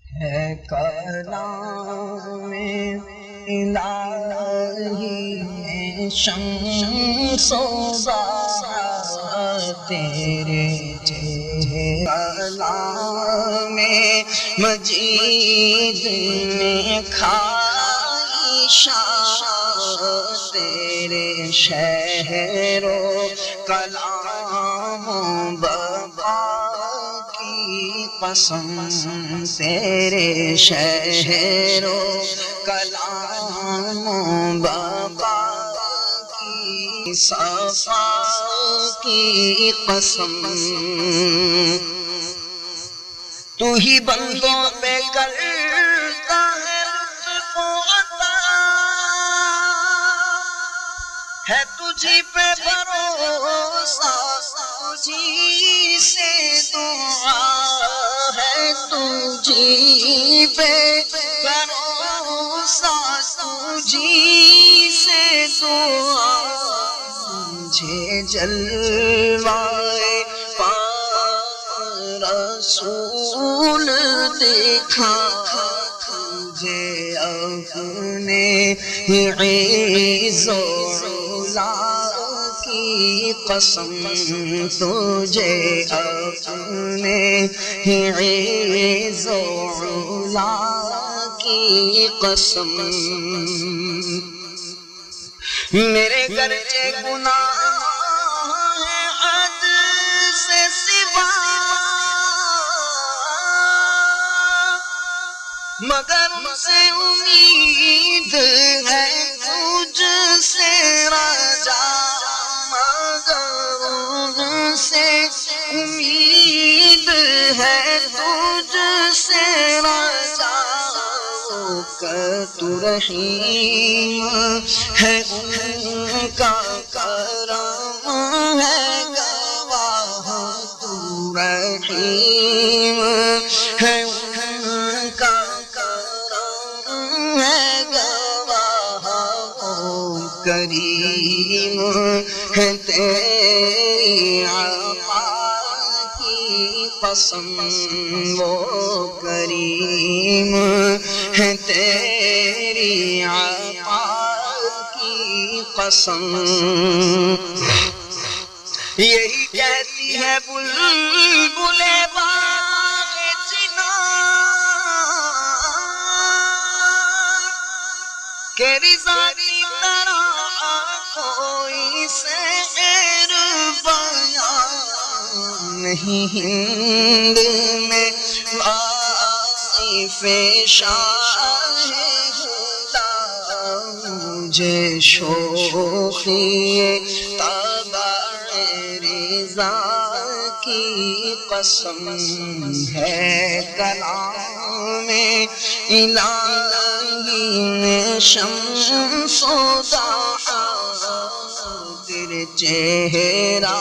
ہے کلام الہی میں شمس و ضحیٰ تیرے چہرے کلام مجید میں کھائی شان تیرے شہر و کلام و بقا کی قسم تیرے شہر و کلام و بقا کی صفا کی قسم تو ہی بندوں پہ کرتا ہے لطف و عطا ہے تجھی پہ بھروسہ تجھی سے دعا ہے تجھی پہ بھروسہ تجھی سے دعا مجھے جلوائے رسول دیکھا تجھے اپنے عز و علا کی قسم تجھے اپنے عز و علا کی قسم میرے گرچہ گناہ ہے حد سے سوا مگر سے امید ہے تجھ سے رجا مگر سے امید ہے تجھ سے رجا کہ تو رحیم ہے ان کا کرم ہے گواہ تو رحیم ہے ان کا کرم ہے گواہ کریم ہے تیری عطا کی قسم وہ کریم ہے تیری عطا کی قسم یہی کہتی ہے بلبل باغ چنار کہ رضا کی طرح کوئی شعر بیان نہیں ہند میں واصف شاہ خدا مجھے شوخی طبع رضا کی قسم ہے کلام الہی میں شمس و ضحیٰ تیرے چہرہ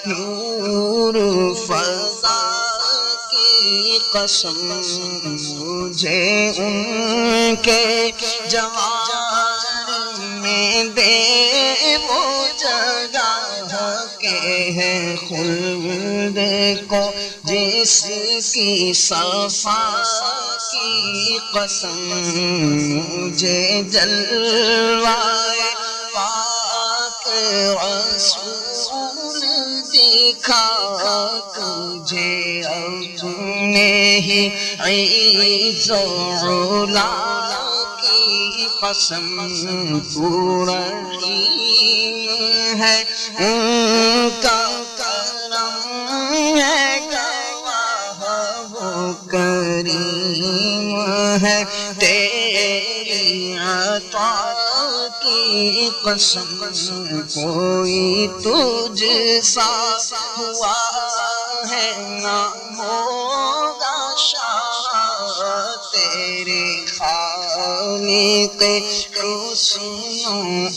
نور فضا کی قسم مجھے ان کے جوار میں دے وہ جگہ کے ہیں خلد کو جس کی صفا کی قسم مجھے جلوائے پاک رسول دیکھا تجھے اپنے ہی عز و علا کی قسم تو رحیم ہے ان کا کرم ہے گواہ وہ کریم ہے تیری عطا کی قسم کوئی تجھ سا ہوا ہے نہ ہوگا شاہ تیرے خالق حسن و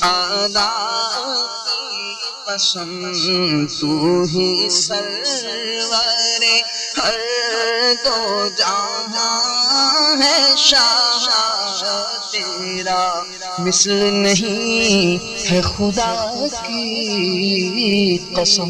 ادا کی قسم تو ہی سرور ہر دو جہاں ہے شاہ تیرا مثل نہیں ہے خدا کی قسم